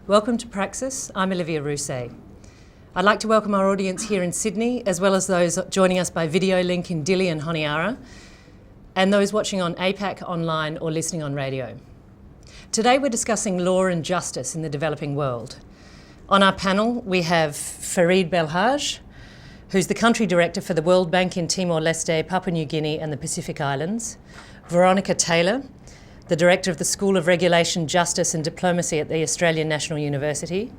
Welcome to Praxis. I'm Olivia Rousset. I'd like to welcome our audience here in Sydney, as well as those joining us by video link in Dili and Honiara, and those watching on APAC online or listening on radio. Today we're discussing law and justice in the developing world. On our panel we have Ferid Belhaj, who's the country director for the World Bank in Timor-Leste, Papua New Guinea and the Pacific Islands, Veronica Taylor, the Director of the School of Regulation, Justice and Diplomacy at the Australian National University,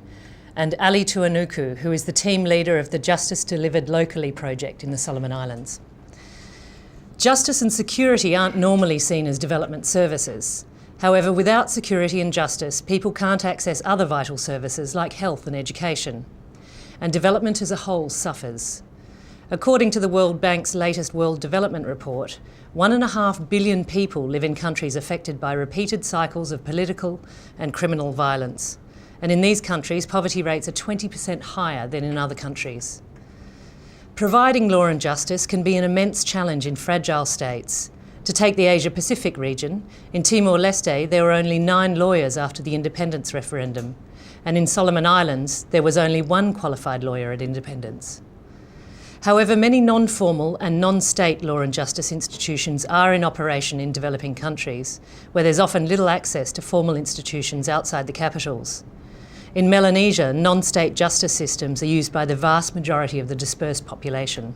and Ali Tuhanuku, who is the team leader of the Justice Delivered Locally project in the Solomon Islands. Justice and security aren't normally seen as development services. However, without security and justice, people can't access other vital services like health and education, and development as a whole suffers. According to the World Bank's latest World Development Report, 1.5 billion people live in countries affected by repeated cycles of political and criminal violence. And in these countries, poverty rates are 20% higher than in other countries. Providing law and justice can be an immense challenge in fragile states. To take the Asia-Pacific region, in Timor-Leste there were only 9 lawyers after the independence referendum, and in Solomon Islands there was only 1 qualified lawyer at independence. However, many non-formal and non-state law and justice institutions are in operation in developing countries, where there's often little access to formal institutions outside the capitals. In Melanesia, non-state justice systems are used by the vast majority of the dispersed population.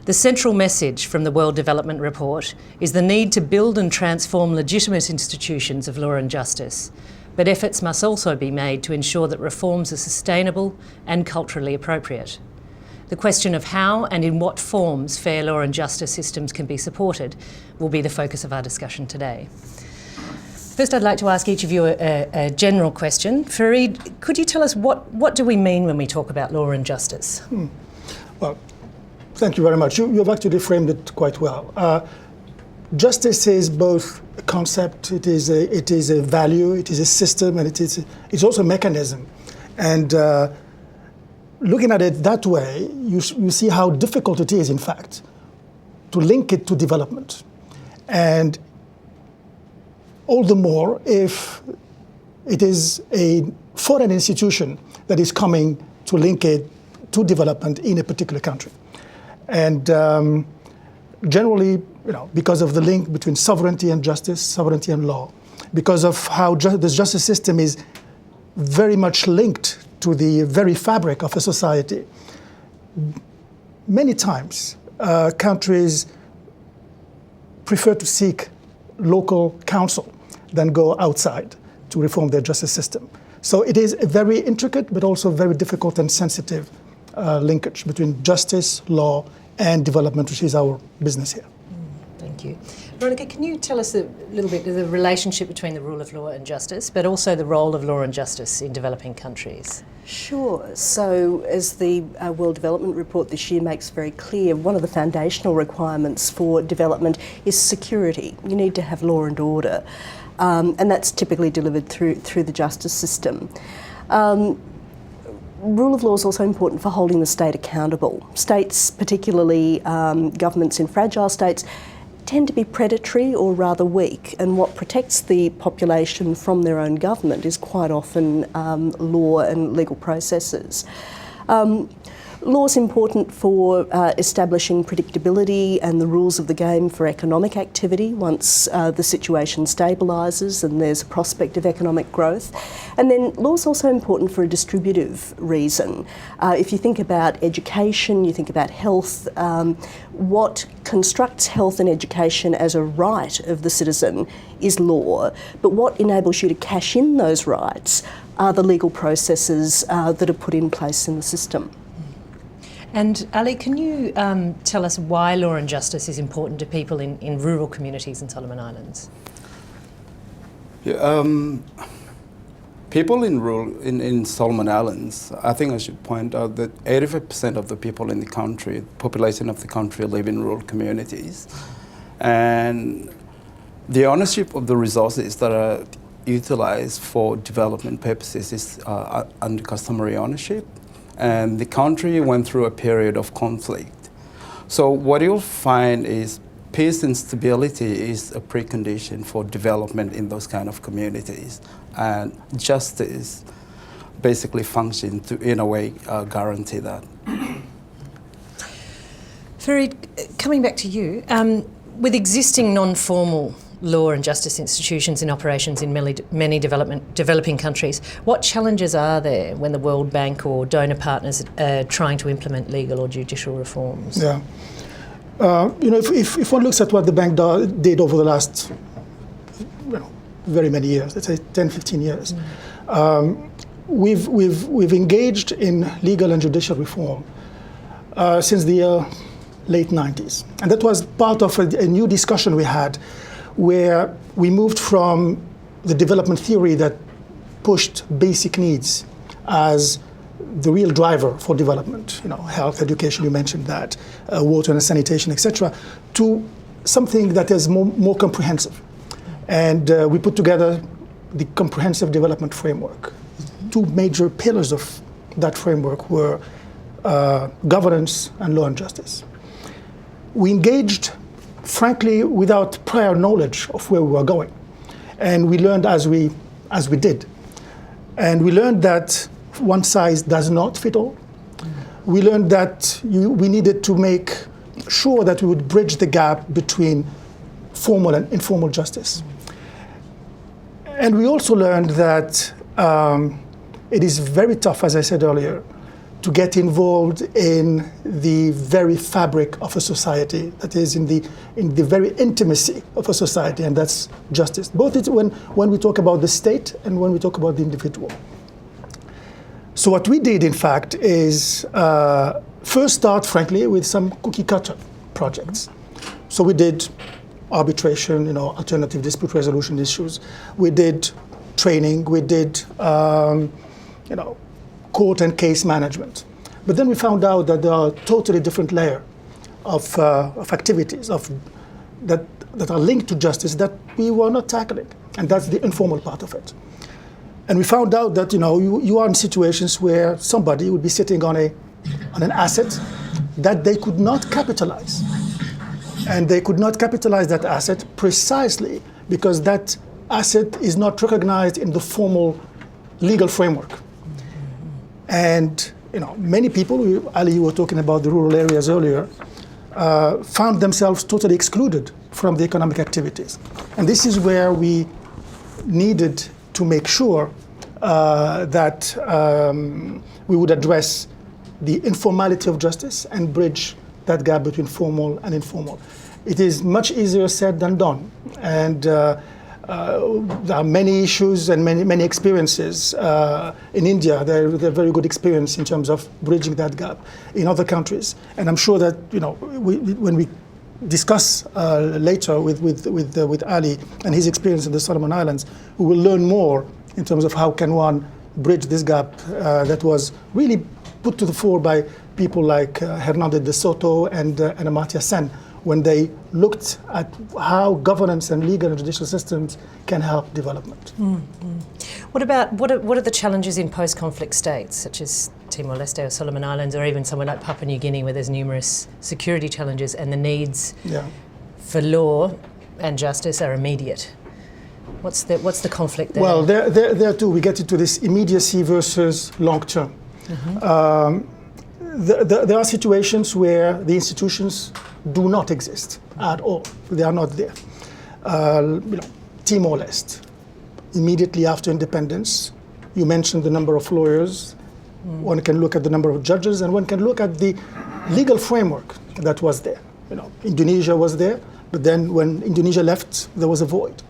The central message from the World Development Report is the need to build and transform legitimate institutions of law and justice, but efforts must also be made to ensure that reforms are sustainable and culturally appropriate. The question of how and in what forms fair law and justice systems can be supported will be the focus of our discussion today. First, I'd like to ask each of you a general question. Ferid, could you tell us what do we mean when we talk about law and justice? Well, thank you very much. You've actually framed it quite well. Justice is both a concept, it is a value, it is a system, and it's also a mechanism. And looking at it that way, you see how difficult it is, in fact, to link it to development. And all the more if it is a foreign institution that is coming to link it to development in a particular country. And generally, because of the link between sovereignty and justice, sovereignty and law, because of how the justice system is very much linked to the very fabric of a society, many times countries prefer to seek local counsel than go outside to reform their justice system. So it is a very intricate but also very difficult and sensitive linkage between justice, law, and development, which is our business here. Thank you. Veronica, can you tell us a little bit of the relationship between the rule of law and justice, but also the role of law and justice in developing countries? Sure. So as the World Development Report this year makes very clear, one of the foundational requirements for development is security. You need to have law and order, and that's typically delivered through the justice system. Rule of law is also important for holding the state accountable. States, particularly governments in fragile states, tend to be predatory or rather weak, and what protects the population from their own government is quite often law and legal processes. Law is important for establishing predictability and the rules of the game for economic activity once the situation stabilises and there's a prospect of economic growth. And then law is also important for a distributive reason. If you think about education, you think about health, what constructs health and education as a right of the citizen is law, but what enables you to cash in those rights are the legal processes that are put in place in the system. And Ali, can you tell us why law and justice is important to people in rural communities in Solomon Islands? Yeah, people in Solomon Islands, I think I should point out that 85% of the people in the country, population of the country, live in rural communities. And the ownership of the resources that are utilised for development purposes is under customary ownership. And the country went through a period of conflict. So what you'll find is peace and stability is a precondition for development in those kind of communities, and justice basically functions to, in a way, guarantee that. Ferid, coming back to you, with existing non-formal law and justice institutions in operations in many developing countries, what challenges are there when the World Bank or donor partners are trying to implement legal or judicial reforms? Yeah. If one looks at what the bank did over the last very many years, let's say 10, 15 years, we've engaged in legal and judicial reform since the late 90s. And that was part of a new discussion we had, where we moved from the development theory that pushed basic needs as the real driver for development, health, education, you mentioned that, water and sanitation, etc., to something that is more comprehensive. And we put together the comprehensive development framework. Two major pillars of that framework were governance and law and justice. We engaged, frankly, without prior knowledge of where we were going. And we learned as we did. And we learned that one size does not fit all. We learned that we needed to make sure that we would bridge the gap between formal and informal justice. And we also learned that it is very tough, as I said earlier, to get involved in the very fabric of a society, that is in the very intimacy of a society, and that's justice. Both when we talk about the state and when we talk about the individual. So what we did, in fact, is first start, frankly, with some cookie-cutter projects. So we did arbitration, alternative dispute resolution issues. We did training. We did, court and case management. But then we found out that there are a totally different layer of activities that are linked to justice that we were not tackling, and that's the informal part of it. And we found out that you are in situations where somebody would be sitting on an asset that they could not capitalize, and they could not capitalize that asset precisely because that asset is not recognized in the formal legal framework. And many people, Ali, you were talking about the rural areas earlier, found themselves totally excluded from the economic activities. And this is where we needed to make sure that we would address the informality of justice and bridge that gap between formal and informal. It is much easier said than done. And there are many issues and many experiences. In India, they're very good experience in terms of bridging that gap. In other countries, and I'm sure that when we discuss later with Ali and his experience in the Solomon Islands, we will learn more in terms of how can one bridge this gap that was really put to the fore by people like Hernandez de Soto and Amartya Sen, when they looked at how governance and legal and judicial systems can help development. Mm-hmm. What are the challenges in post-conflict states, such as Timor-Leste or Solomon Islands, or even somewhere like Papua New Guinea, where there's numerous security challenges and the needs for law and justice are immediate? What's the conflict there? Well, there too we get into this immediacy versus long term. Mm-hmm. There are situations where the institutions do not exist at all. They are not there. Timor-Leste, immediately after independence, you mentioned the number of lawyers. One can look at the number of judges, and one can look at the legal framework that was there. Indonesia was there, but then when Indonesia left, there was a void.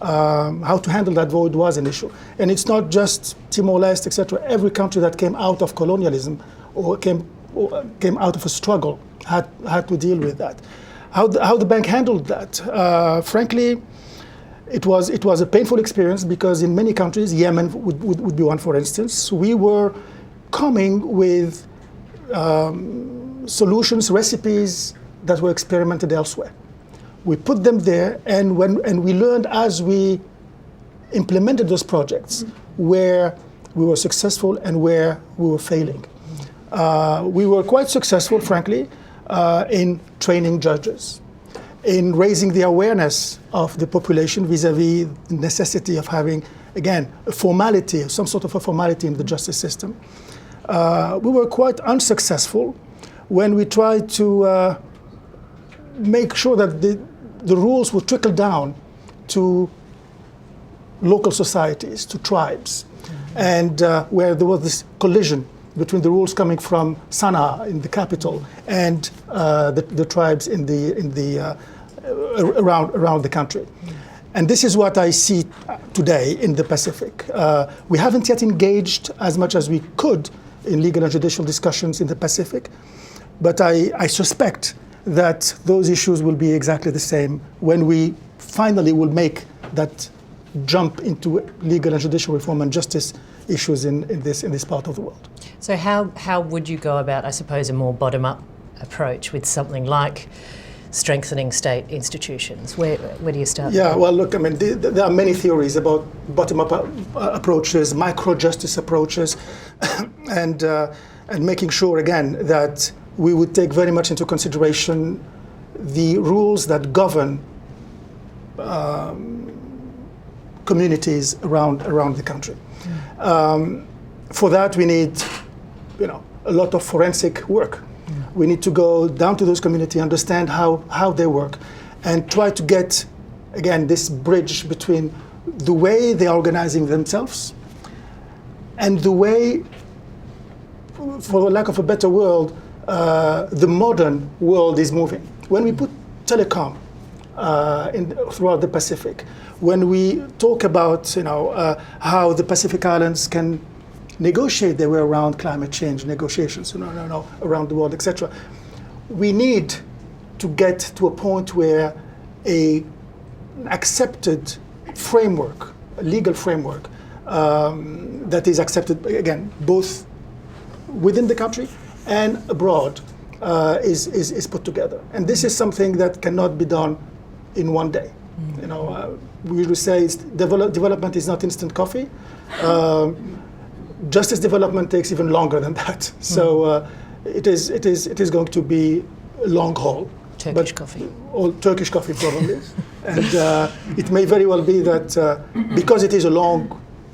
How to handle that void was an issue. And it's not just Timor-Leste, etc. Every country that came out of colonialism or came out of a struggle had to deal with that. How the bank handled that? Frankly, it was a painful experience because in many countries, Yemen would be one, for instance, we were coming with solutions, recipes that were experimented elsewhere. We put them there, and we learned as we implemented those projects where we were successful and where we were failing. We were quite successful, frankly, in training judges, in raising the awareness of the population vis-à-vis the necessity of having, again, a formality, some sort of a formality in the justice system. We were quite unsuccessful when we tried to make sure that the rules would trickle down to local societies, to tribes, and where there was this collision between the rules coming from Sana'a in the capital and the tribes in the around the country. And this is what I see today in the Pacific. We haven't yet engaged as much as we could in legal and judicial discussions in the Pacific, but I suspect that those issues will be exactly the same when we finally will make that jump into legal and judicial reform and justice issues in this part of the world. So how would you go about, I suppose, a more bottom-up approach with something like strengthening state institutions? Where do you start? Yeah, well, look, I mean, there are many theories about bottom-up approaches, micro-justice approaches, and making sure, again, that we would take very much into consideration the rules that govern communities around the country. For that, we need, a lot of forensic work. We need to go down to those communities, understand how they work, and try to get, again, this bridge between the way they're organizing themselves and the way, for lack of a better word, the modern world is moving. When we put telecom throughout the Pacific, when we talk about how the Pacific Islands can negotiate their way around climate change negotiations, around the world, etc., we need to get to a point where an accepted framework, a legal framework, that is accepted, again, both within the country and abroad, is put together. And this is something that cannot be done in one day. We usually say development is not instant coffee. Justice development takes even longer than that. So it is going to be a long haul. Turkish coffee. Or Turkish coffee, probably. And it may very well be that because it is a long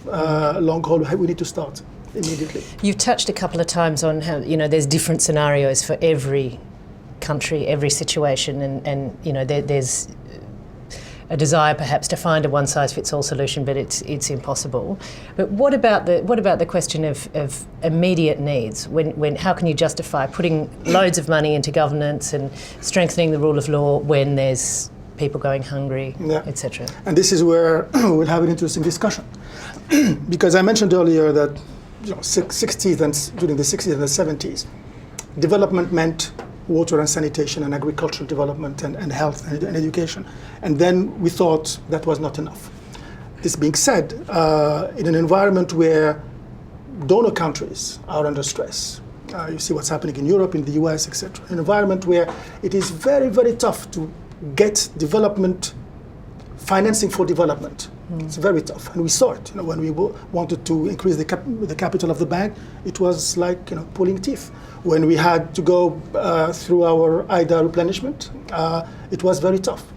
haul, we need to start immediately. You've touched a couple of times on how there's different scenarios for every country, every situation, and there's a desire perhaps to find a one-size-fits-all solution, but it's impossible. But what about the question of immediate needs? When how can you justify putting loads of money into governance and strengthening the rule of law when there's people going hungry, etc.? And this is where we'll have an interesting discussion, because I mentioned earlier that during the 60s and the 70s, development meant water and sanitation and agricultural development and health and education. And then we thought that was not enough. This being said, in an environment where donor countries are under stress, you see what's happening in Europe, in the US, etc., an environment where it is very, very tough to get development, financing for development. It's very tough, and we saw it. When we wanted to increase the capital of the bank, it was like pulling teeth. When we had to go through our IDA replenishment, it was very tough.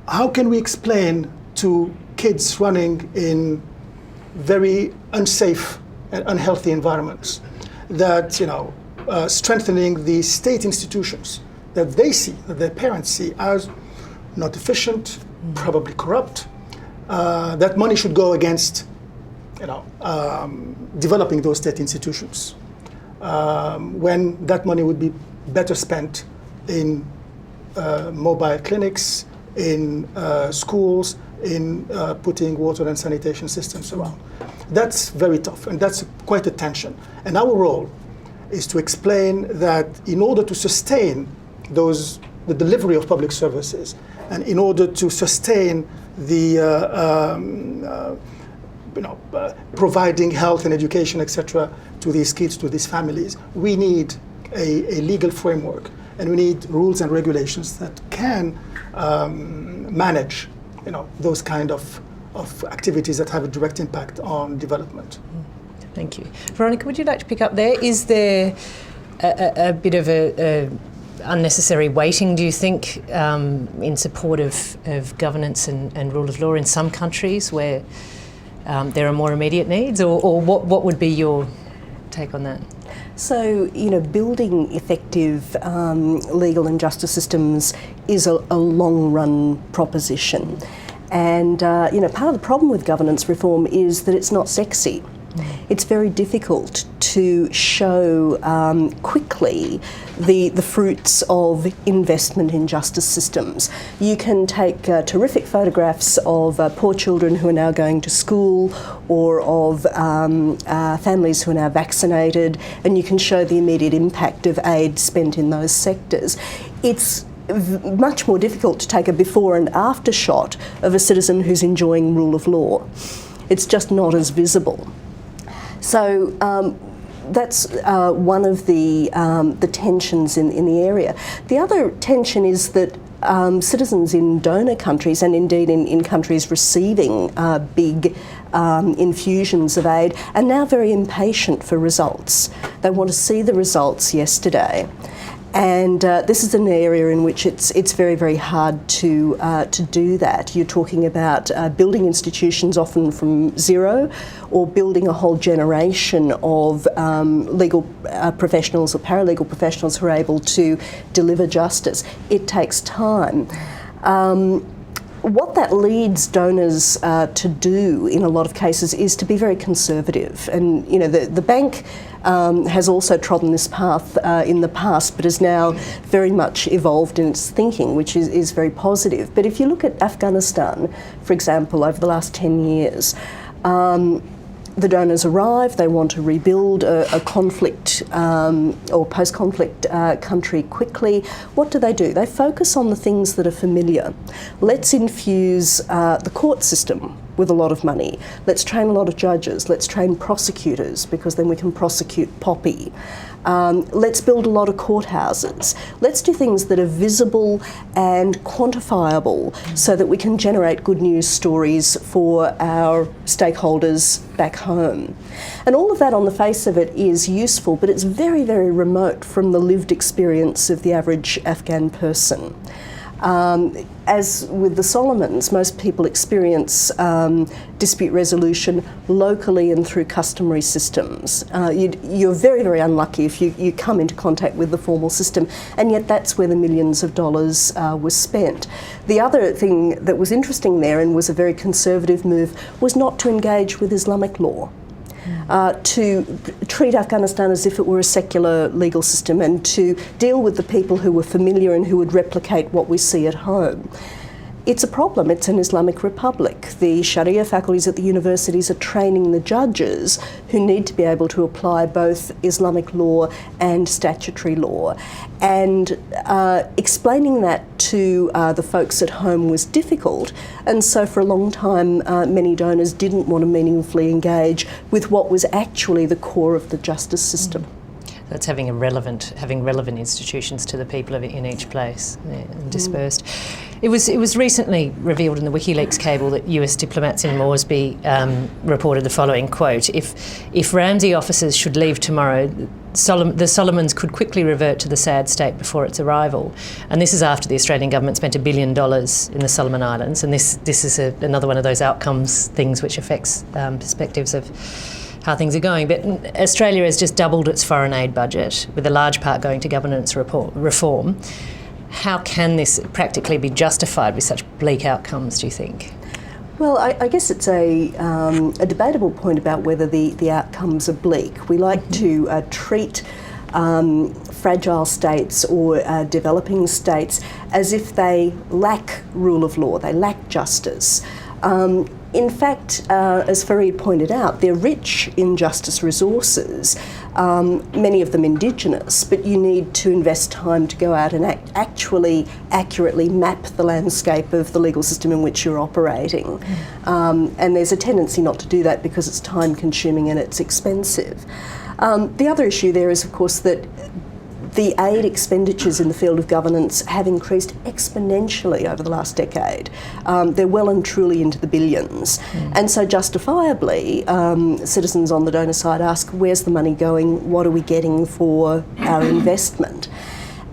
How can we explain to kids running in very unsafe and unhealthy environments that strengthening the state institutions that they see, that their parents see as not efficient, probably corrupt, that money should go against developing those state institutions, when that money would be better spent in mobile clinics, in schools, in putting water and sanitation systems around. That's very tough, and that's quite a tension. And our role is to explain that in order to sustain the delivery of public services, and in order to sustain the providing health and education, etc., to these kids, to these families, we need a legal framework, and we need rules and regulations that can manage, those kind of activities that have a direct impact on development. Thank you. Veronica, would you like to pick up there? Is there a bit of unnecessary waiting, do you think, in support of governance and rule of law in some countries where there are more immediate needs, or what would be your take on that? So, building effective legal and justice systems is a long-run proposition. And, part of the problem with governance reform is that it's not sexy. It's very difficult to show quickly the fruits of investment in justice systems. You can take terrific photographs of poor children who are now going to school, or of families who are now vaccinated, and you can show the immediate impact of aid spent in those sectors. It's much more difficult to take a before and after shot of a citizen who's enjoying rule of law. It's just not as visible. So that's one of the tensions in the area. The other tension is that citizens in donor countries, and indeed in countries receiving big infusions of aid, are now very impatient for results. They want to see the results yesterday. And this is an area in which it's very, very hard to do that. You're talking about building institutions often from zero, or building a whole generation of legal professionals or paralegal professionals who are able to deliver justice. It takes time. What that leads donors to do in a lot of cases is to be very conservative. And the bank has also trodden this path in the past, but has now very much evolved in its thinking, which is very positive. But if you look at Afghanistan, for example, over the last 10 years, the donors arrive, they want to rebuild a conflict or post-conflict country quickly. What do? They focus on the things that are familiar. Let's infuse the court system with a lot of money. Let's train a lot of judges. Let's train prosecutors, because then we can prosecute poppy. Let's build a lot of courthouses. Let's do things that are visible and quantifiable, so that we can generate good news stories for our stakeholders back home. And all of that, on the face of it, is useful, but it's very, very remote from the lived experience of the average Afghan person. As with the Solomons, most people experience dispute resolution locally and through customary systems. You're very, very unlucky if you come into contact with the formal system, and yet that's where the millions of dollars were spent. The other thing that was interesting there, and was a very conservative move, was not to engage with Islamic law. To treat Afghanistan as if it were a secular legal system, and to deal with the people who were familiar and who would replicate what we see at home. It's a problem. It's an Islamic republic. The Sharia faculties at the universities are training the judges who need to be able to apply both Islamic law and statutory law. And explaining that to the folks at home was difficult. And so for a long time, many donors didn't want to meaningfully engage with what was actually the core of the justice system. That's having relevant institutions to the people in each place, and dispersed. It was recently revealed in the WikiLeaks cable that US diplomats in Moresby reported the following quote: If Ramsay officers should leave tomorrow, the Solomons could quickly revert to the sad state before its arrival. And this is after the Australian government spent $1 billion in the Solomon Islands, and this is another one of those outcomes things which affects perspectives of how things are going. But Australia has just doubled its foreign aid budget, with a large part going to governance reform. How can this practically be justified with such bleak outcomes, do you think? Well, I guess it's a debatable point about whether the outcomes are bleak. We like to treat fragile states or developing states as if they lack rule of law, they lack justice. In fact, as Ferid pointed out, they're rich in justice resources, many of them Indigenous, but you need to invest time to go out and actually accurately map the landscape of the legal system in which you're operating. And there's a tendency not to do that because it's time-consuming and it's expensive. The other issue there is, of course, that the aid expenditures in the field of governance have increased exponentially over the last decade. They're well and truly into the billions. And so justifiably, citizens on the donor side ask, where's the money going? What are we getting for our investment?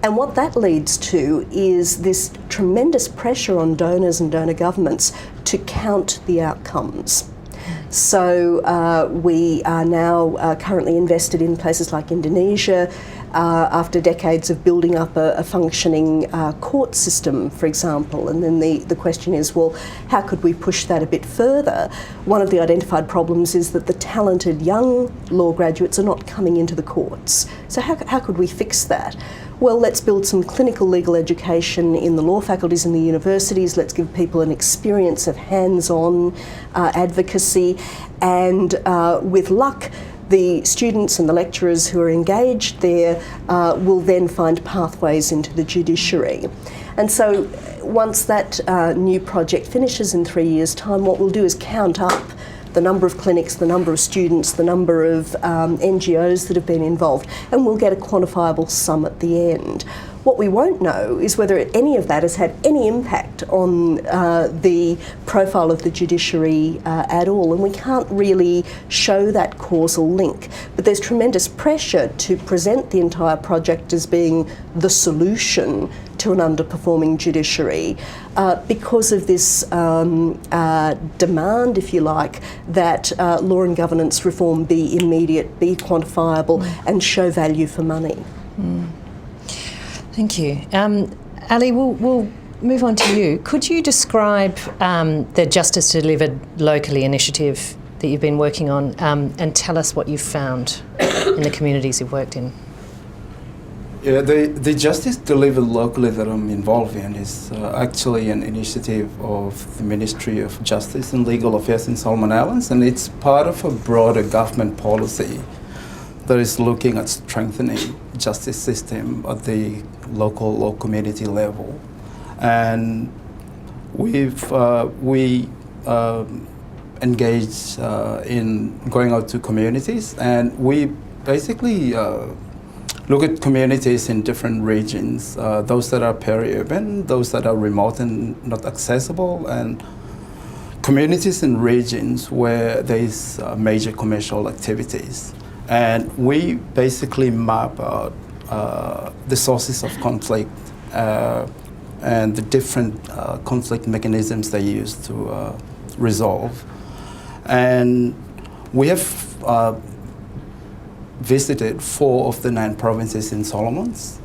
And what that leads to is this tremendous pressure on donors and donor governments to count the outcomes. So we are now currently invested in places like Indonesia, after decades of building up a functioning court system, for example. And then the question is, well, how could we push that a bit further? One of the identified problems is that the talented young law graduates are not coming into the courts. So how could we fix that? Well, let's build some clinical legal education in the law faculties and the universities. Let's give people an experience of hands-on advocacy, and with luck, the students and the lecturers who are engaged there will then find pathways into the judiciary. And so once that new project finishes in 3 years' time, what we'll do is count up the number of clinics, the number of students, the number of NGOs that have been involved, and we'll get a quantifiable sum at the end. What we won't know is whether any of that has had any impact on the profile of the judiciary at all, and we can't really show that causal link. But there's tremendous pressure to present the entire project as being the solution to an underperforming judiciary because of this demand, if you like, that law and governance reform be immediate, be quantifiable, and show value for money. Thank you. Ali, we'll move on to you. Could you describe the Justice Delivered Locally initiative that you've been working on and tell us what you've found in the communities you've worked in? Yeah, the Justice Delivered Locally that I'm involved in is actually an initiative of the Ministry of Justice and Legal Affairs in Solomon Islands, and it's part of a broader government policy that is looking at strengthening justice system at the local or community level. And we engaged in going out to communities, and we basically look at communities in different regions, those that are peri-urban, those that are remote and not accessible, and communities in regions where there is major commercial activities. And we basically map out the sources of conflict and the different conflict mechanisms they use to resolve. And we have visited 4 of the 9 provinces in Solomons.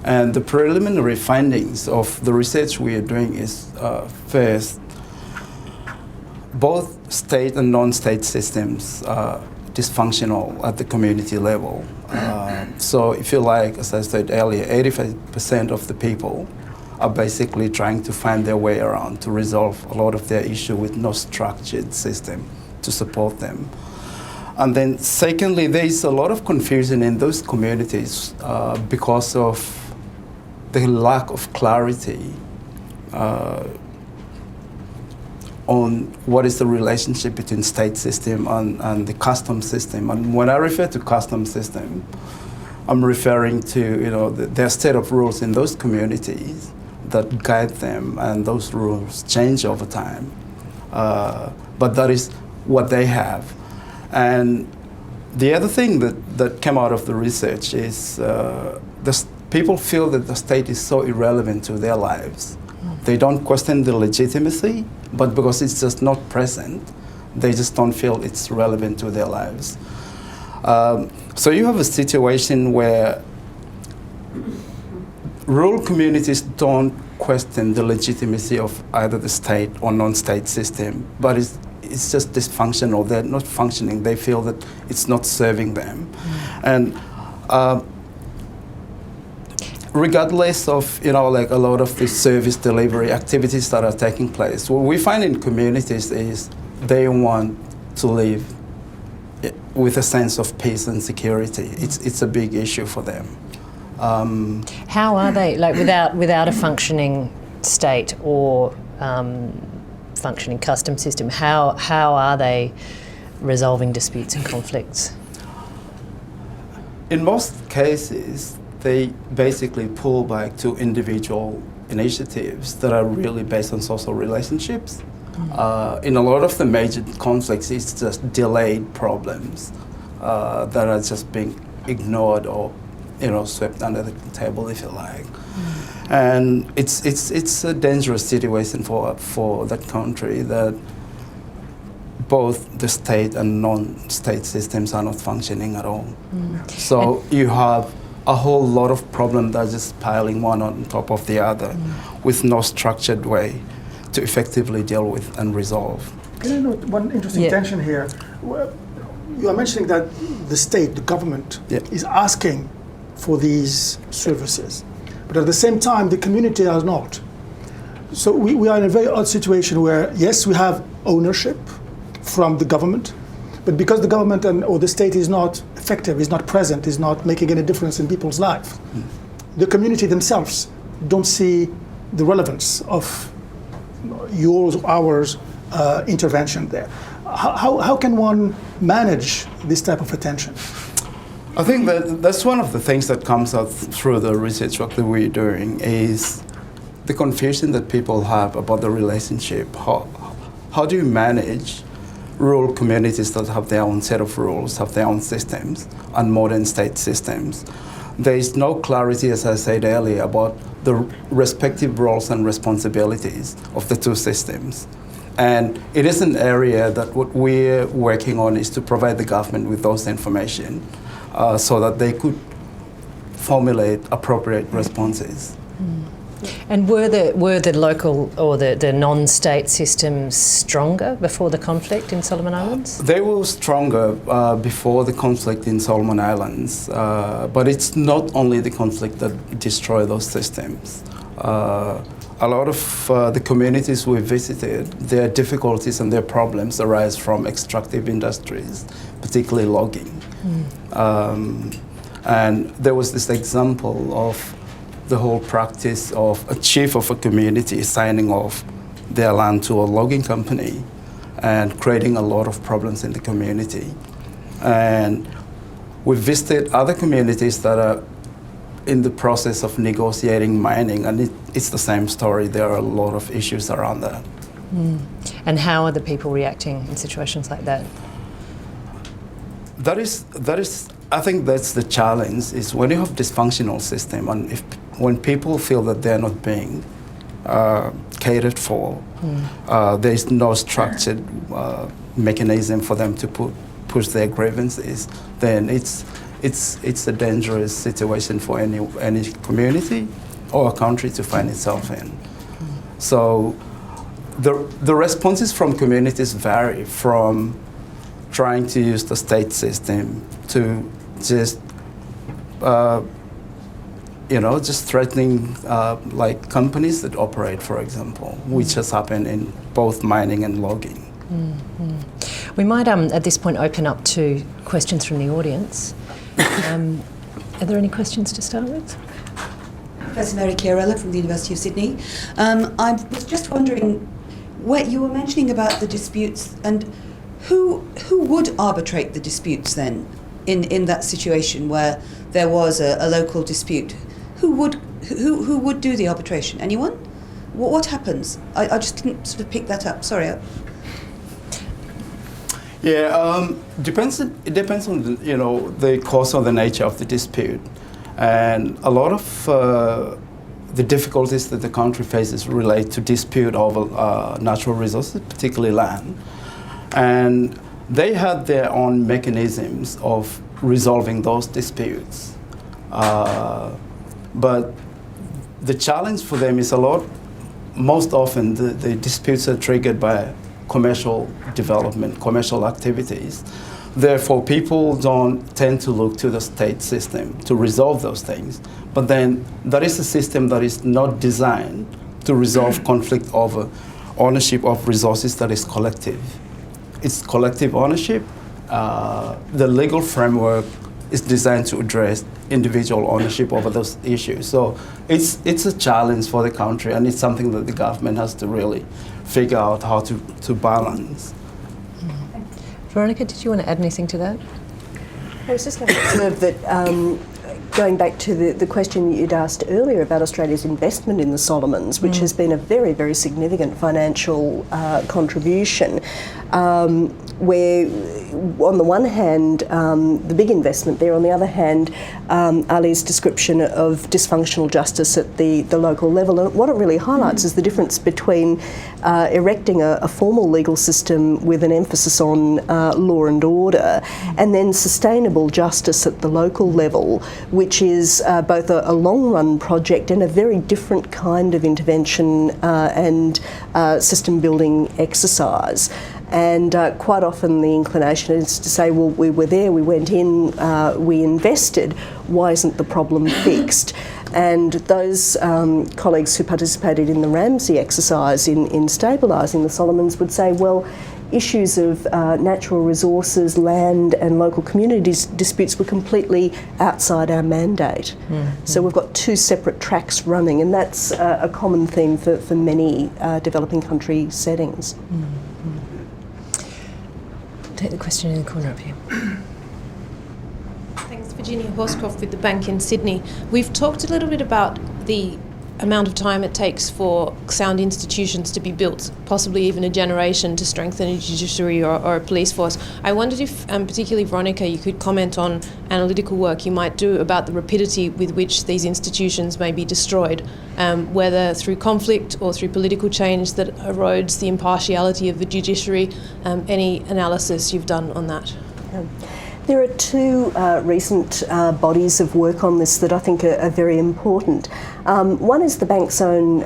And the preliminary findings of the research we are doing is first, both state and non-state systems are dysfunctional at the community level. So if you like, as I said earlier, 85% of the people are basically trying to find their way around to resolve a lot of their issue with no structured system to support them. And then secondly, there is a lot of confusion in those communities because of the lack of clarity on what is the relationship between state system and the custom system. And when I refer to custom system, I'm referring to their set of rules in those communities that guide them, and those rules change over time. But that is what they have. And the other thing that came out of the research is people feel that the state is so irrelevant to their lives. They don't question the legitimacy, but because it's just not present, they just don't feel it's relevant to their lives. So you have a situation where rural communities don't question the legitimacy of either the state or non-state system, but it's just dysfunctional. They're not functioning. They feel that it's not serving them. And regardless of, like a lot of the service delivery activities that are taking place, what we find in communities is they want to live with a sense of peace and security. It's a big issue for them. How are they, like without a functioning state or functioning custom system, how are they resolving disputes and conflicts? In most cases, they basically pull back to individual initiatives that are really based on social relationships. In a lot of the major conflicts, it's just delayed problems that are just being ignored or swept under the table, if you like. And it's a dangerous situation for that country, that both the state and non-state systems are not functioning at all. So you have a whole lot of problems that are just piling one on top of the other with no structured way to effectively deal with and resolve. Can I note one interesting tension here? Well, you are mentioning that the state, the government, is asking for these services, but at the same time, the community are not. So we are in a very odd situation where, yes, we have ownership from the government, but because the government or the state is not effective, is not present, is not making any difference in people's lives, the community themselves don't see the relevance of yours, ours, intervention there. How can one manage this type of attention? I think that's one of the things that comes out through the research work that we're doing, is the confusion that people have about the relationship. How do you manage rural communities that have their own set of rules, have their own systems, and modern state systems? There is no clarity, as I said earlier, about the respective roles and responsibilities of the two systems. And it is an area that what we're working on is to provide the government with those information so that they could formulate appropriate responses. And were the local or the non-state systems stronger before the conflict in Solomon Islands? They were stronger before the conflict in Solomon Islands, but it's not only the conflict that destroyed those systems. A lot of the communities we visited, their difficulties and their problems arise from extractive industries, particularly logging. And there was this example of the whole practice of a chief of a community signing off their land to a logging company and creating a lot of problems in the community. And we visited other communities that are in the process of negotiating mining, and it's the same story. There are a lot of issues around that. And how are the people reacting in situations like that? That is, I think that's the challenge, is when you have dysfunctional system, and when people feel that they're not being catered for, there is no structured mechanism for them to push their grievances, then it's a dangerous situation for any community or a country to find itself in. So the responses from communities vary from trying to use the state system to just just threatening like companies that operate, for example, which has happened in both mining and logging. We might at this point open up to questions from the audience. Are there any questions to start with? Professor Mary Chiarella from the University of Sydney. I was just wondering, you were mentioning about the disputes, and who would arbitrate the disputes then in that situation where there was a local dispute? Who would do the arbitration? Anyone? What happens? I just didn't sort of pick that up. Sorry. Yeah, it depends on the cause or the nature of the dispute, and a lot of the difficulties that the country faces relate to dispute over natural resources, particularly land, and they had their own mechanisms of resolving those disputes. But the challenge for them is most often the disputes are triggered by commercial development, commercial activities. Therefore, people don't tend to look to the state system to resolve those things. But then that is a system that is not designed to resolve conflict over ownership of resources that is collective. It's collective ownership. The legal framework is designed to address individual ownership over those issues. So it's a challenge for the country, and it's something that the government has to really figure out how to balance. Veronica, did you want to add anything to that? I was just going to observe that going back to the question you'd asked earlier about Australia's investment in the Solomons, which has been a very, very significant financial contribution, where on the one hand, the big investment there, on the other hand, Ali's description of dysfunctional justice at the local level. And what it really highlights is the difference between erecting a formal legal system with an emphasis on law and order, and then sustainable justice at the local level, which is both a long-run project and a very different kind of intervention and system-building exercise. And quite often the inclination is to say, well, we were there, we went in, we invested, why isn't the problem fixed? And those colleagues who participated in the Ramsey exercise in stabilising the Solomons would say, well, issues of natural resources, land and local communities disputes were completely outside our mandate. So we've got two separate tracks running, and that's a common theme for many developing country settings. Take the question in the corner up here. Thanks, Virginia Horscroft with the bank in Sydney. We've talked a little bit about the amount of time it takes for sound institutions to be built, possibly even a generation to strengthen a judiciary or a police force. I wondered if, particularly Veronica, you could comment on analytical work you might do about the rapidity with which these institutions may be destroyed, whether through conflict or through political change that erodes the impartiality of the judiciary. Any analysis you've done on that? There are two recent bodies of work on this that I think are very important. One is the bank's own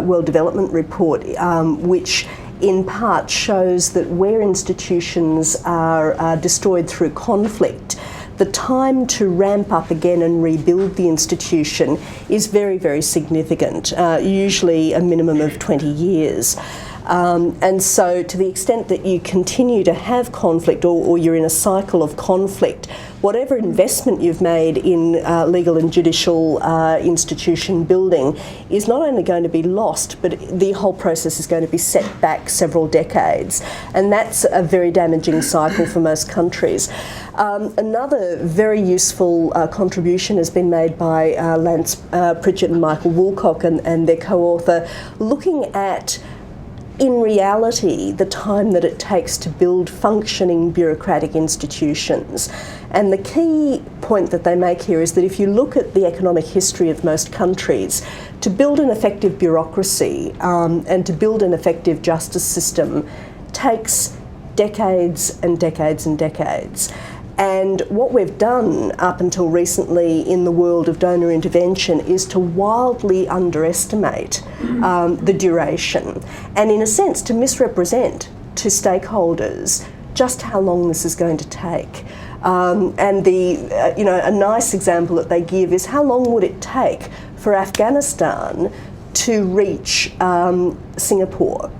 World Development Report, which in part shows that where institutions are destroyed through conflict, the time to ramp up again and rebuild the institution is very, very significant, usually a minimum of 20 years. And so to the extent that you continue to have conflict or you're in a cycle of conflict, whatever investment you've made in legal and judicial institution building is not only going to be lost, but the whole process is going to be set back several decades. And that's a very damaging cycle for most countries. Another very useful contribution has been made by Lance Pritchett and Michael Woolcock and their co-author, looking at in reality, the time that it takes to build functioning bureaucratic institutions. And the key point that they make here is that if you look at the economic history of most countries, to build an effective bureaucracy and to build an effective justice system takes decades and decades and decades. And what we've done up until recently in the world of donor intervention is to wildly underestimate the duration and, in a sense, to misrepresent to stakeholders just how long this is going to take. And a nice example that they give is how long would it take for Afghanistan to reach Singapore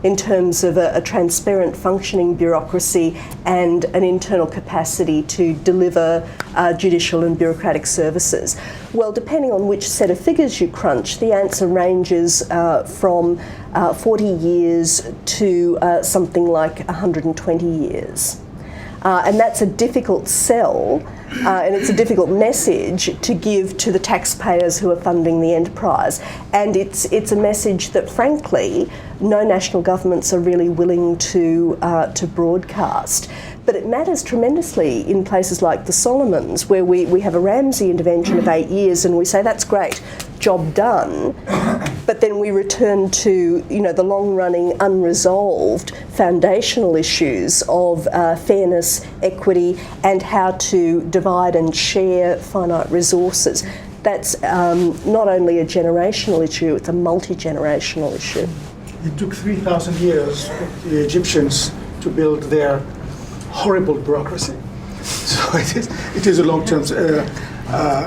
in terms of a transparent functioning bureaucracy and an internal capacity to deliver judicial and bureaucratic services? Well, depending on which set of figures you crunch, the answer ranges from 40 years to something like 120 years. And that's a difficult sell, and it's a difficult message to give to the taxpayers who are funding the enterprise. And it's a message that, frankly, no national governments are really willing to broadcast. But it matters tremendously in places like the Solomons, where we have a Ramsey intervention of 8 years, and we say that's great, job done. But then we return to the long-running, unresolved foundational issues of fairness, equity, and how to divide and share finite resources. That's not only a generational issue; it's a multi-generational issue. It took 3,000 years for the Egyptians to build their horrible bureaucracy. So it is a long-term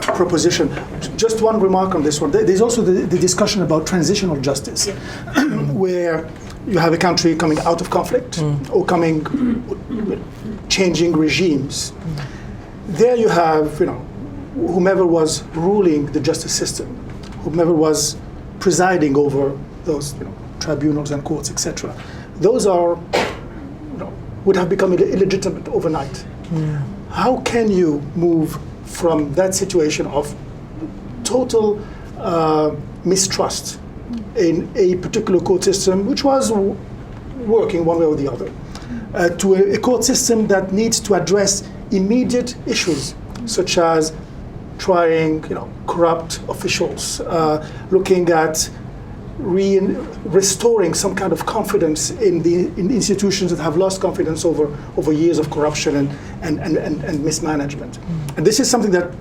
proposition. Just one remark on this one. There's also the discussion about transitional justice, where you have a country coming out of conflict or changing regimes. There you have, whomever was ruling the justice system, whomever was presiding over those, tribunals and courts, etc. Those are, would have become illegitimate overnight. Yeah. How can you move from that situation of total mistrust in a particular court system, which was working one way or the other, to a court system that needs to address immediate issues, such as trying, corrupt officials, looking at restoring some kind of confidence in institutions that have lost confidence over years of corruption and mismanagement. And this is something that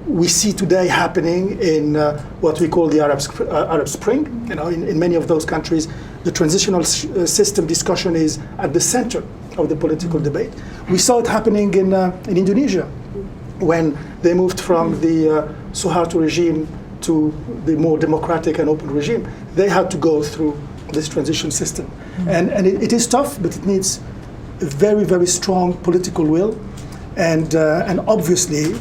we see today happening in what we call the Arab Spring. In many of those countries, the transitional system discussion is at the center of the political debate. We saw it happening in Indonesia when they moved from the Suharto regime to the more democratic and open regime. They had to go through this transition system. And it is tough, but it needs a very, very strong political will. And obviously,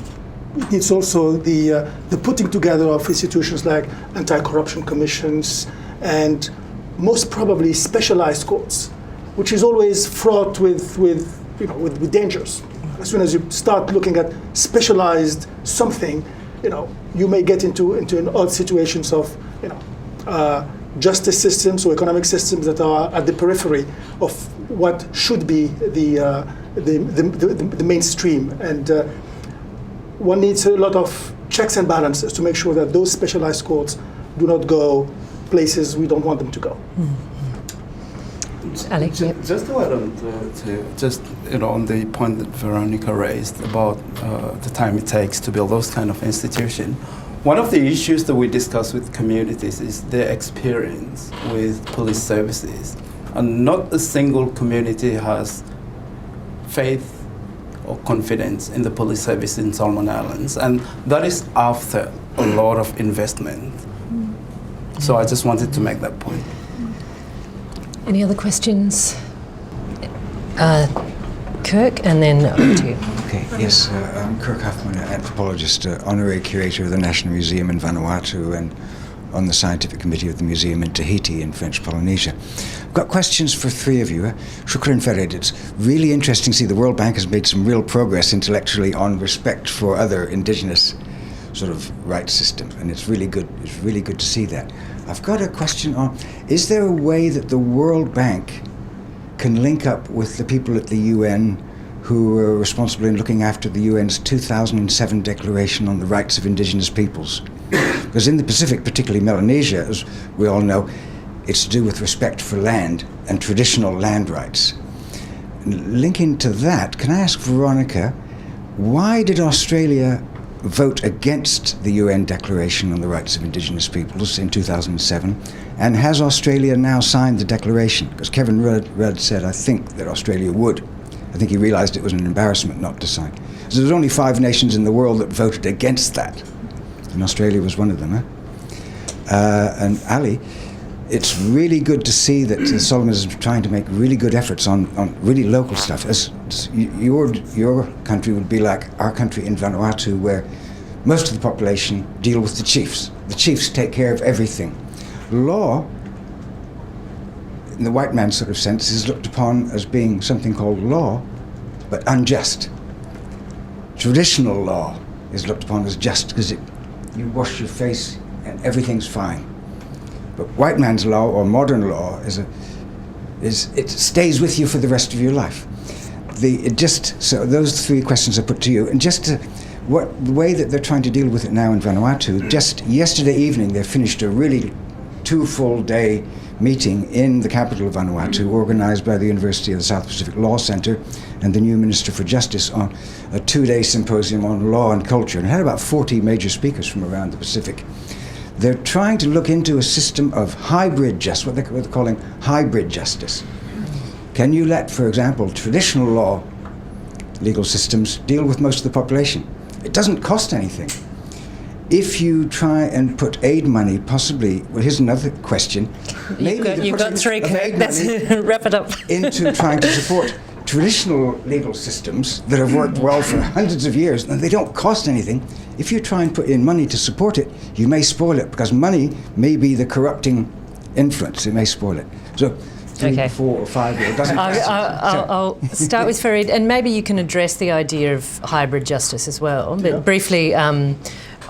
it needs also the putting together of institutions like anti-corruption commissions and most probably specialized courts, which is always fraught with dangers. As soon as you start looking at specialized something, you may get into an odd situations of justice systems or economic systems that are at the periphery of what should be the mainstream. And one needs a lot of checks and balances to make sure that those specialized courts do not go places we don't want them to go. Alex, just to add on on the point that Veronica raised about the time it takes to build those kind of institutions. One of the issues that we discuss with communities is their experience with police services, and not a single community has faith or confidence in the police service in Solomon Islands, and that is after a lot of investment. So I just wanted to make that point. any other questions? Kirk, and then over to you. Okay, yes, I'm Kirk Huffman, an anthropologist, honorary curator of the National Museum in Vanuatu and on the scientific committee of the museum in Tahiti in French Polynesia. I've got questions for three of you. Shukran, Ferid. It's really interesting to see the World Bank has made some real progress intellectually on respect for other indigenous sort of rights systems, and it's really good. It's really good to see that. I've got a question on, is there a way that the World Bank can link up with the people at the UN who are responsible in looking after the UN's 2007 Declaration on the Rights of Indigenous Peoples? Because in the Pacific, particularly Melanesia, as we all know, it's to do with respect for land and traditional land rights. And linking to that, can I ask Veronica, why did Australia vote against the UN Declaration on the Rights of Indigenous Peoples in 2007? And has Australia now signed the declaration? Because Kevin Rudd said, I think, that Australia would. I think he realized it was an embarrassment not to sign. So there's only 5 nations in the world that voted against that. And Australia was one of them. And Ali, it's really good to see that the Solomons are trying to make really good efforts on really local stuff. As your country would be like our country in Vanuatu, where most of the population deal with the chiefs. The chiefs take care of everything. Law, in the white man sort of sense, is looked upon as being something called law, but unjust. Traditional law is looked upon as just because you wash your face and everything's fine. But white man's law or modern law it stays with you for the rest of your life. So those 3 questions are put to you, and the way that they're trying to deal with it now in Vanuatu. Just yesterday evening, they finished a really 2 full day meeting in the capital of Vanuatu, organized by the University of the South Pacific Law Center and the new Minister for Justice, on a 2-day symposium on law and culture, and had about 40 major speakers from around the Pacific. They're trying to look into a system of hybrid justice, what they're calling hybrid justice. Can you let, for example, traditional law legal systems deal with most of the population? It doesn't cost anything. If you try and put aid money, possibly, well, here's another question. You've got 3, Kirk. Let's wrap it up. Into trying to support traditional legal systems that have worked well for hundreds of years, and they don't cost anything. If you try and put in money to support it, you may spoil it, because money may be the corrupting influence. It may spoil it. So 3, 4, or 5 years doesn't I'll start with Ferid, and maybe you can address the idea of hybrid justice as well, but briefly on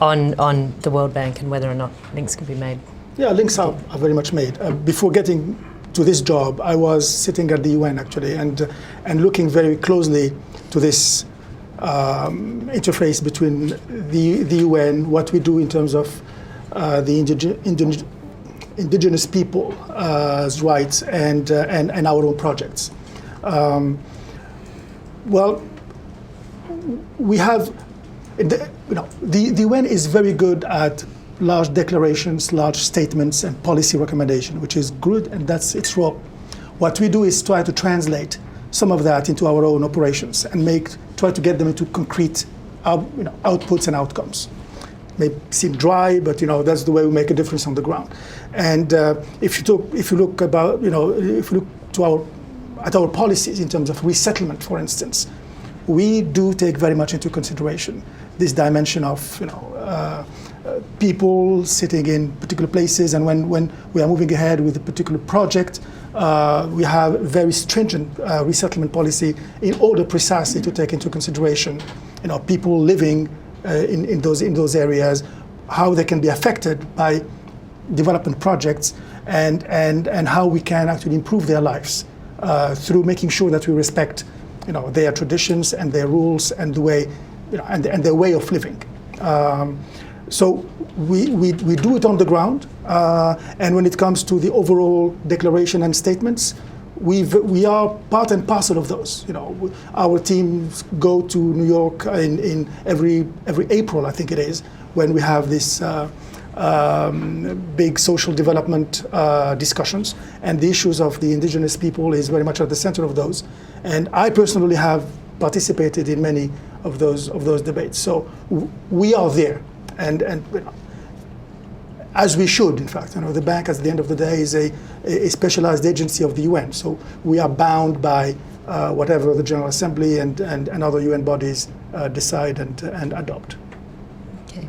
the World Bank and whether or not links can be made. Yeah, links are very much made. Before getting to this job, I was sitting at the UN actually, and looking very closely to this interface between the UN, what we do in terms of the indigenous people's rights, and our own projects. Well, we have, the UN is very good at large declarations, large statements, and policy recommendation, which is good, and that's its role. What we do is try to translate some of that into our own operations and try to get them into concrete outputs and outcomes. May seem dry, but that's the way we make a difference on the ground. And if you look at our policies in terms of resettlement, for instance, we do take very much into consideration this dimension of people sitting in particular places, and when we are moving ahead with a particular project, we have very stringent resettlement policy in order precisely to take into consideration people living in those areas, how they can be affected by development projects, and how we can actually improve their lives through making sure that we respect their traditions and their rules and the way and their way of living. So we do it on the ground, and when it comes to the overall declaration and statements, we are part and parcel of those. Our teams go to New York in every April, I think it is, when we have this big social development discussions, and the issues of the indigenous people is very much at the center of those. And I personally have participated in many of those debates. So we are there, and as we should, in fact. The bank, at the end of the day, is a specialized agency of the UN. So we are bound by whatever the General Assembly and other UN bodies decide and adopt. Okay.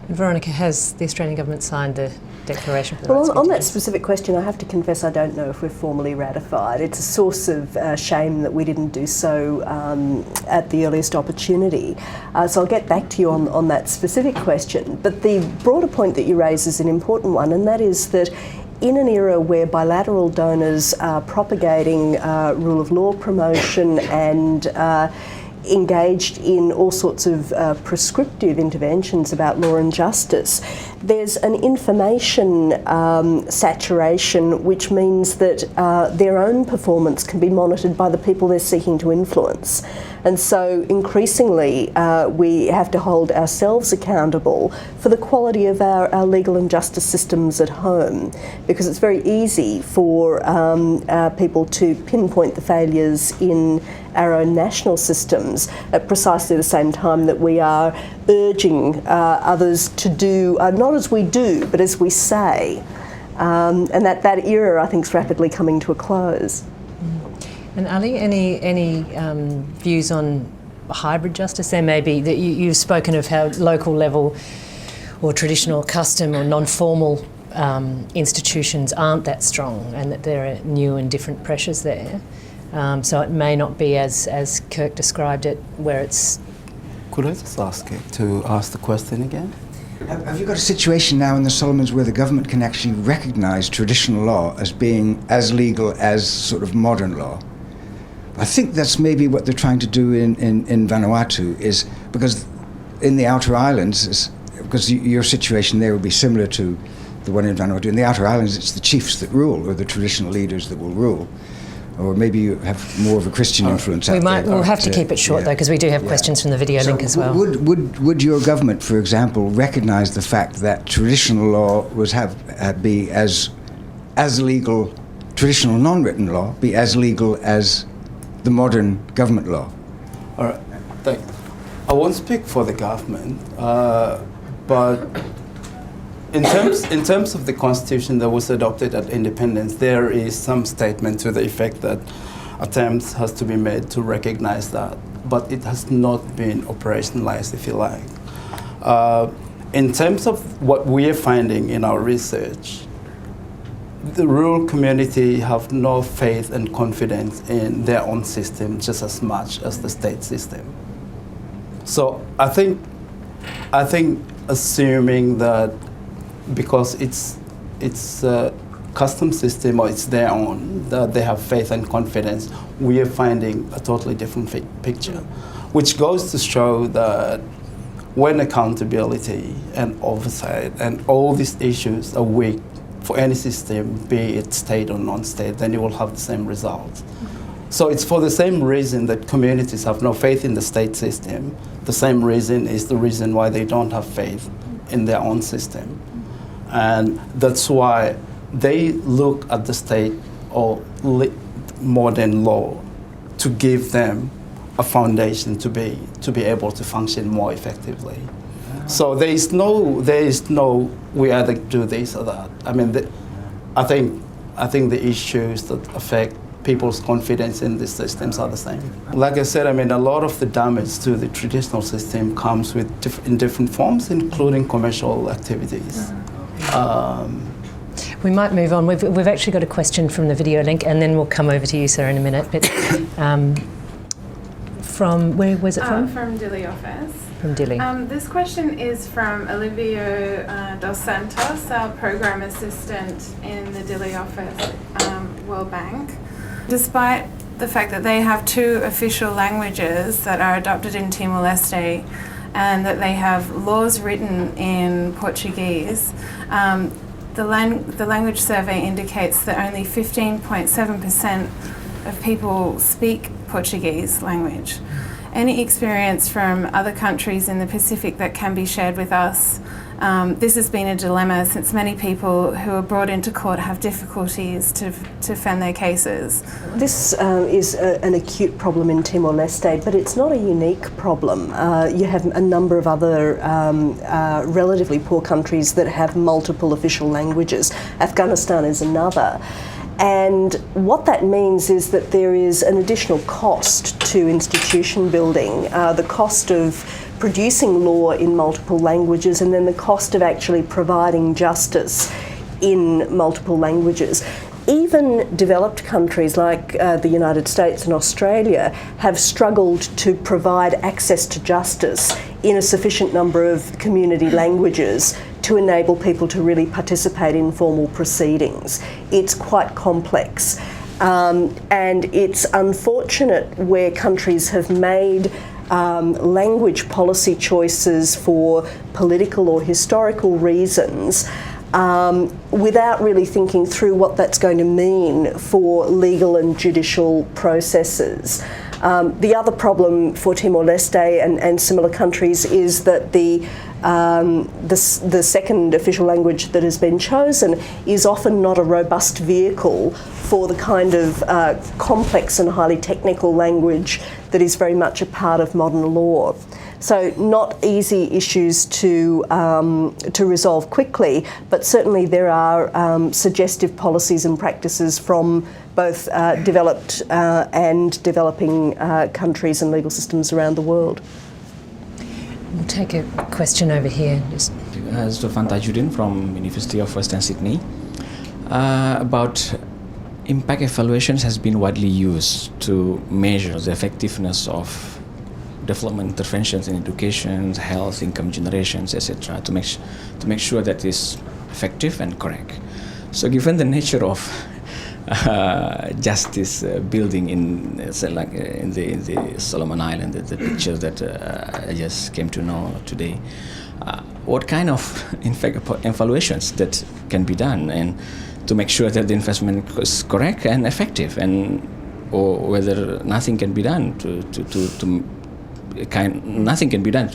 And Veronica, has the Australian government signed the Declaration for the Rights of on that Indigenous? specific question, I have to confess I don't know if we're formally ratified. It's a source of shame that we didn't do so at the earliest opportunity. So I'll get back to you on that specific question. But the broader point that you raise is an important one, and that is that in an era where bilateral donors are propagating rule of law promotion and engaged in all sorts of prescriptive interventions about law and justice, there's an information saturation, which means that their own performance can be monitored by the people they're seeking to influence. And so increasingly we have to hold ourselves accountable for the quality of our legal and justice systems at home, because it's very easy for people to pinpoint the failures in our own national systems at precisely the same time that we are urging others to do, not as we do, but as we say. And that era, I think, is rapidly coming to a close. And Ali, any views on hybrid justice? There may be, that you've spoken of how local level or traditional custom or non-formal institutions aren't that strong, and that there are new and different pressures there. So it may not be as Kirk described it, where it's... Could I just ask it to ask the question again? Have you got a situation now in the Solomons where the government can actually recognise traditional law as being as legal as sort of modern law? I think that's maybe what they're trying to do in Vanuatu, is because in the outer islands, because your situation there would be similar to the one in Vanuatu. In the outer islands, it's the chiefs that rule, or the traditional leaders that will rule. Or maybe you have more of a Christian influence out there. We'll have to keep it short, though, because we do have questions from the video link as well. Would your government, for example, recognise the fact that traditional law be as legal, traditional non-written law be as legal as the modern government law? All right, thanks. I won't speak for the government, but in terms of the constitution that was adopted at independence, there is some statement to the effect that attempts has to be made to recognize that, but it has not been operationalized, if you like. In terms of what we are finding in our research, the rural community have no faith and confidence in their own system just as much as the state system. So I think assuming that because it's custom system or it's their own, that they have faith and confidence, we are finding a totally different picture, which goes to show that when accountability and oversight and all these issues are weak for any system, be it state or non-state, then you will have the same result. So it's for the same reason that communities have no faith in the state system. The same reason is the reason why they don't have faith in their own system. And that's why they look at the state or modern law to give them a foundation to be able to function more effectively. So there is no we either do this or that. I mean, I think the issues that affect people's confidence in these systems are the same. Like I said, I mean, a lot of the damage to the traditional system comes in different forms, including commercial activities. We might move on. We've actually got a question from the video link, and then we'll come over to you, sir, in a minute. But from where's it from? From Dili office. From Dili. This question is from Olivia dos Santos, our program assistant in the Dili office, World Bank. Despite the fact that they have 2 official languages that are adopted in Timor-Leste and that they have laws written in Portuguese, the language survey indicates that only 15.7% of people speak Portuguese language. Any experience from other countries in the Pacific that can be shared with us? This has been a dilemma since many people who are brought into court have difficulties to defend their cases. This is an acute problem in Timor-Leste, but it's not a unique problem. You have a number of other relatively poor countries that have multiple official languages. Afghanistan is another. And what that means is that there is an additional cost to institution building, the cost of producing law in multiple languages, and then the cost of actually providing justice in multiple languages. Even developed countries like the United States and Australia have struggled to provide access to justice in a sufficient number of community languages to enable people to really participate in formal proceedings. It's quite complex. And it's unfortunate where countries have made language policy choices for political or historical reasons without really thinking through what that's going to mean for legal and judicial processes. The other problem for Timor-Leste and similar countries is that the second official language that has been chosen is often not a robust vehicle for the kind of complex and highly technical language that is very much a part of modern law. So not easy issues to resolve quickly, but certainly there are suggestive policies and practices from both developed and developing countries and legal systems around the world. We'll take a question over here. Zofan Tajuddin from University of Western Sydney. About impact evaluations has been widely used to measure the effectiveness of development interventions in education, health, income generations, etc., to make sure that it's effective and correct. So, given the nature of justice building in the Solomon Island, the picture that I just came to know today, what kind of evaluations that can be done, and to make sure that the investment is correct and effective, and or whether nothing can be done nothing can be done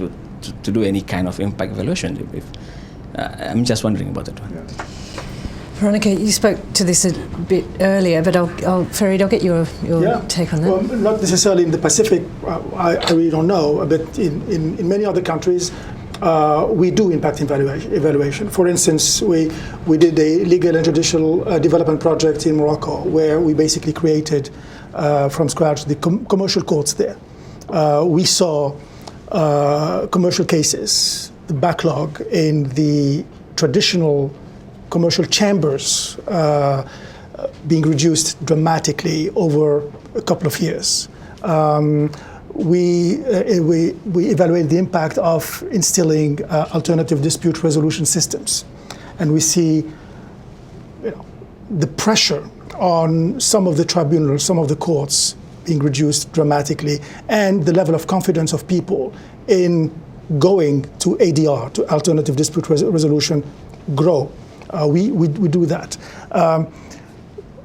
to do any kind of impact evaluation. I'm just wondering about that one. Yeah. Veronica, you spoke to this a bit earlier, but Ferid, I'll get your take on that. Well, not necessarily in the Pacific, I really don't know, but in many other countries, we do impact evaluation. For instance, we did a legal and judicial development project in Morocco, where we basically created from scratch the commercial courts there. We saw commercial cases, the backlog in the traditional commercial chambers being reduced dramatically over a couple of years. We evaluate the impact of instilling alternative dispute resolution systems, and we see the pressure on some of the tribunals, some of the courts being reduced dramatically, and the level of confidence of people in going to ADR, to alternative dispute resolution, grow. We do that.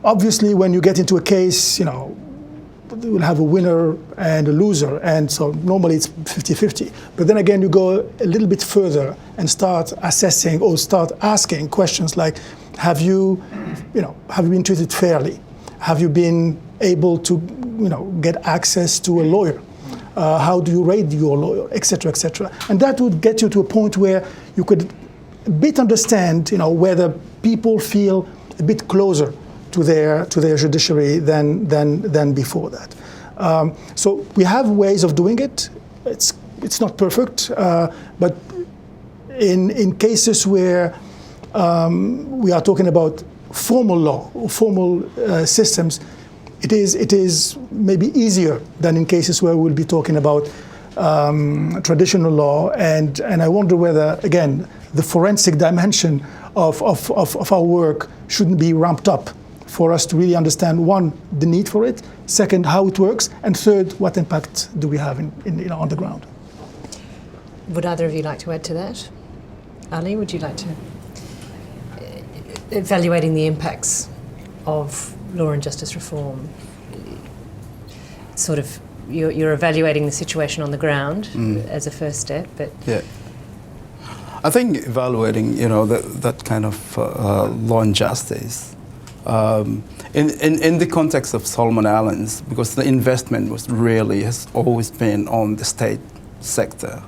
Obviously, when you get into a case, we'll have a winner and a loser, and so normally it's 50-50. But then again, you go a little bit further and start assessing or start asking questions like, have you been treated fairly? Have you been able to, get access to a lawyer? How do you rate your lawyer, et cetera, et cetera? And that would get you to a point where you could a bit understand, whether people feel a bit closer to their judiciary than before that. So we have ways of doing it. It's not perfect, but in cases where we are talking about formal law or formal systems, it is maybe easier than in cases where we'll be talking about traditional law. And I wonder whether, again, the forensic dimension of our work shouldn't be ramped up for us to really understand, one, the need for it, second, how it works, and third, what impact do we have on the ground. Would either of you like to add to that? Ali, would you like to? Evaluating the impacts of law and justice reform, sort of, you're evaluating the situation on the ground as a first step, but... Yeah. I think evaluating, that kind of law and justice, in the context of Solomon Islands, because the investment has always been on the state sector.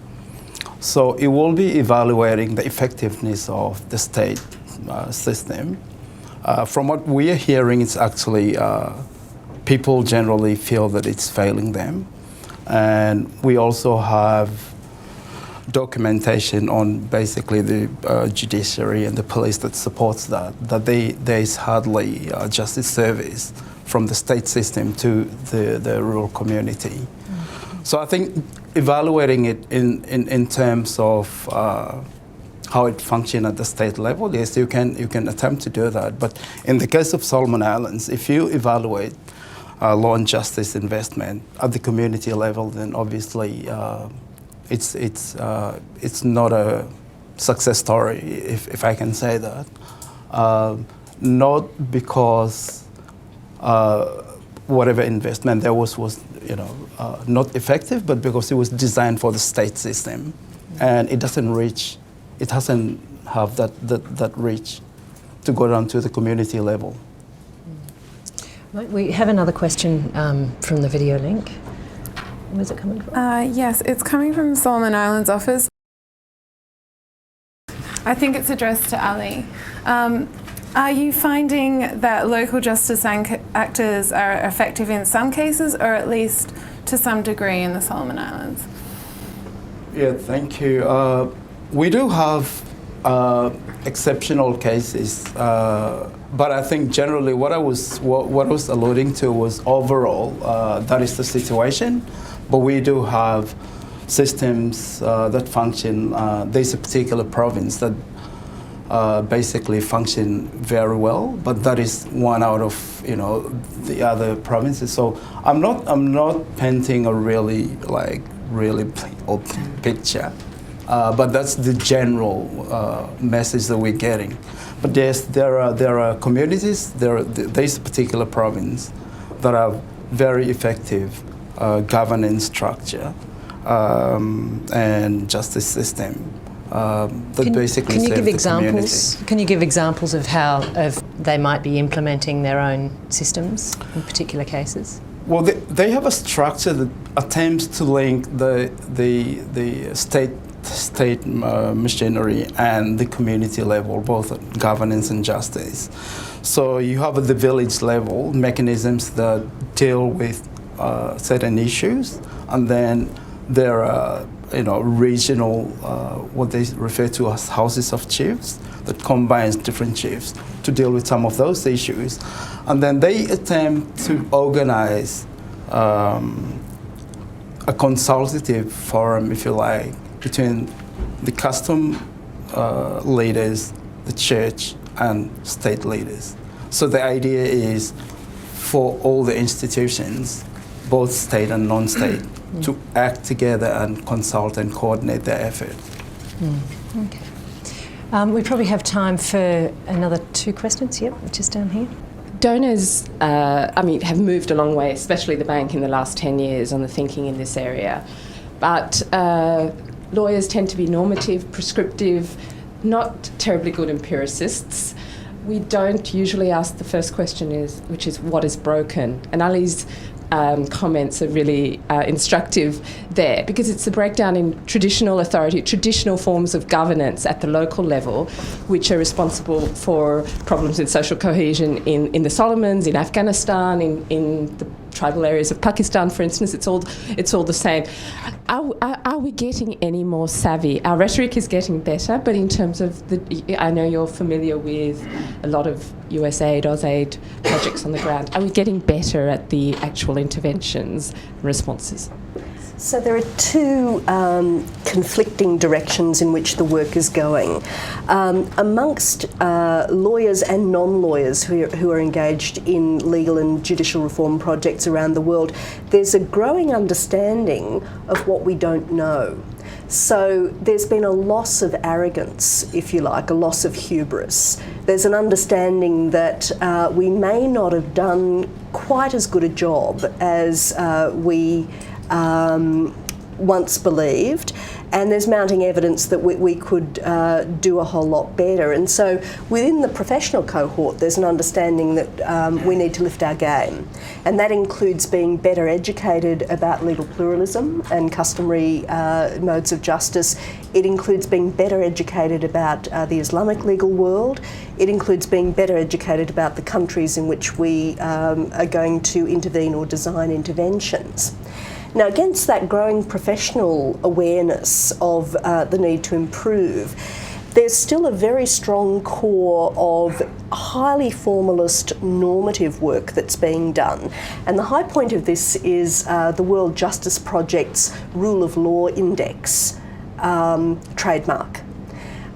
So it will be evaluating the effectiveness of the state system. From what we are hearing, it's actually people generally feel that it's failing them. And we also have documentation on basically the judiciary and the police that supports that there is hardly justice service from the state system to the rural community. Mm-hmm. So I think evaluating it in terms of how it functions at the state level, yes, you can attempt to do that. But in the case of Solomon Islands, if you evaluate law and justice investment at the community level, then obviously it's not a success story, if I can say that. Not because whatever investment there was not effective, but because it was designed for the state system, and it hasn't have that reach to go down to the community level. We have another question from the video link. Where's it coming from? Yes, it's coming from Solomon Islands office. I think it's addressed to Ali. Are you finding that local justice actors are effective in some cases, or at least to some degree in the Solomon Islands? Yeah, thank you. We do have exceptional cases, but I think generally what I was alluding to was overall that is the situation. But we do have systems that function. There's a particular province that basically function very well, but that is one out of the other provinces. So I'm not painting a really open picture, but that's the general message that we're getting. But yes, there are communities. There's a particular province that are very effective governance structure and justice system. That basically can you give the examples? community. Can you give examples of how they might be implementing their own systems in particular cases? Well, they have a structure that attempts to link the state machinery and the community level, both governance and justice. So you have at the village level mechanisms that deal with certain issues, and then there are regional, what they refer to as houses of chiefs, that combines different chiefs to deal with some of those issues. And then they attempt to organize a consultative forum, if you like, between the custom leaders, the church, and state leaders. So the idea is for all the institutions, both state and non-state, to act together and consult and coordinate their effort. Okay. We probably have time for another 2 questions. Yep, just down here. Donors, have moved a long way, especially the bank in the last 10 years on the thinking in this area. But lawyers tend to be normative, prescriptive, not terribly good empiricists. We don't usually ask the first question, which is what is broken? And Ali's comments are really instructive there, because it's the breakdown in traditional authority, traditional forms of governance at the local level, which are responsible for problems in social cohesion in the Solomons, in Afghanistan, in the tribal areas of Pakistan, for instance. It's all the same. Are we getting any more savvy? Our rhetoric is getting better, but in terms of I know you're familiar with a lot of USAID, AusAid projects on the ground. Are we getting better at the actual interventions and responses? So there are 2 conflicting directions in which the work is going. Amongst lawyers and non-lawyers who are engaged in legal and judicial reform projects around the world, there's a growing understanding of what we don't know. So there's been a loss of arrogance, if you like, a loss of hubris. There's an understanding that we may not have done quite as good a job as we once believed, and there's mounting evidence that we could do a whole lot better. And so within the professional cohort, there's an understanding that we need to lift our game. And that includes being better educated about legal pluralism and customary modes of justice. It includes being better educated about the Islamic legal world. It includes being better educated about the countries in which we are going to intervene or design interventions. Now, against that growing professional awareness of the need to improve, there's still a very strong core of highly formalist normative work that's being done. And the high point of this is the World Justice Project's Rule of Law Index trademark.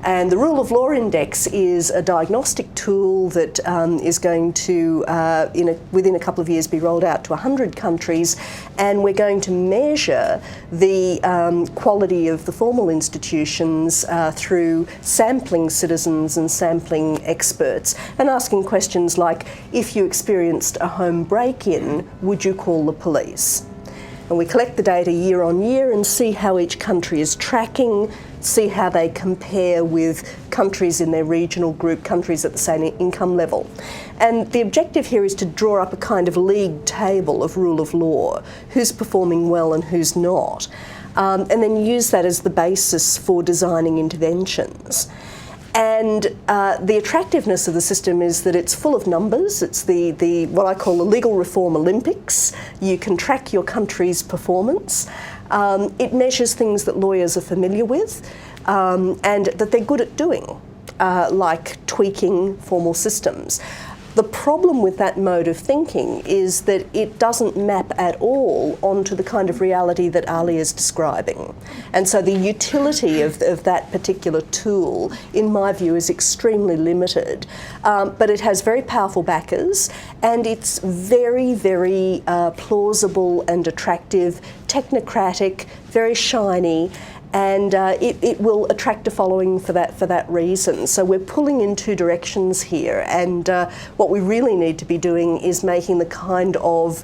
And the Rule of Law Index is a diagnostic tool that is going to, within a couple of years, be rolled out to 100 countries, and we're going to measure the quality of the formal institutions through sampling citizens and sampling experts, and asking questions like, if you experienced a home break-in, would you call the police? And we collect the data year on year and see how each country is tracking, see how they compare with countries in their regional group, countries at the same income level. And the objective here is to draw up a kind of league table of rule of law, who's performing well and who's not, and then use that as the basis for designing interventions. And the attractiveness of the system is that it's full of numbers. It's the what I call the legal reform Olympics. You can track your country's performance. It measures things that lawyers are familiar with and that they're good at doing, like tweaking formal systems. The problem with that mode of thinking is that it doesn't map at all onto the kind of reality that Ali is describing. And so the utility of that particular tool, in my view, is extremely limited. But it has very powerful backers, and it's very, very plausible and attractive, technocratic, very shiny, and it will attract a following for that reason. So we're pulling in 2 directions here, and what we really need to be doing is making the kind of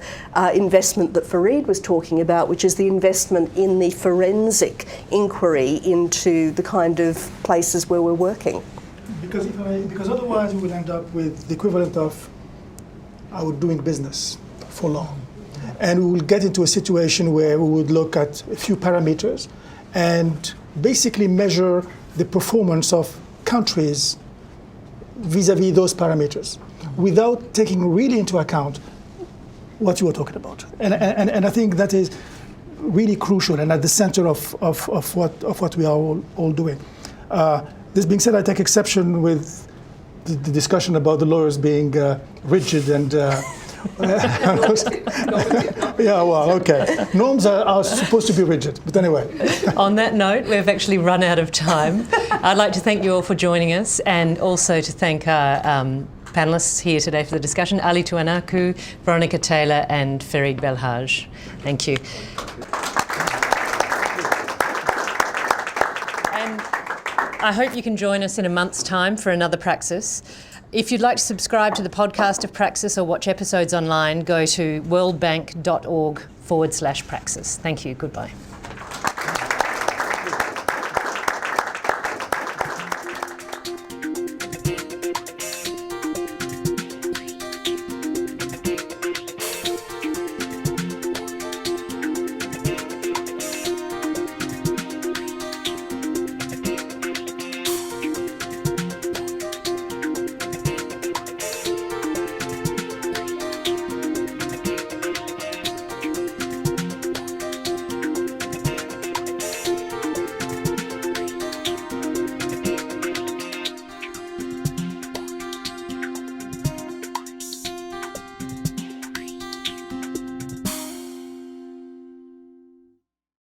investment that Ferid was talking about, which is the investment in the forensic inquiry into the kind of places where we're working. Because otherwise we will end up with the equivalent of our doing business for long. And we will get into a situation where we would look at a few parameters and basically measure the performance of countries vis-a-vis those parameters without taking really into account what you were talking about. And I think that is really crucial and at the center of what we are all doing. This being said, I take exception with the discussion about the lawyers being rigid and yeah, well, okay. Norms are supposed to be rigid, but anyway. On that note, we've actually run out of time. I'd like to thank you all for joining us, and also to thank our panellists here today for the discussion, Ali Tuhanuku, Veronica Taylor and Ferid Belhaj. Thank you. And I hope you can join us in a month's time for another Praxis. If you'd like to subscribe to the podcast of Praxis or watch episodes online, go to worldbank.org/Praxis. Thank you. Goodbye.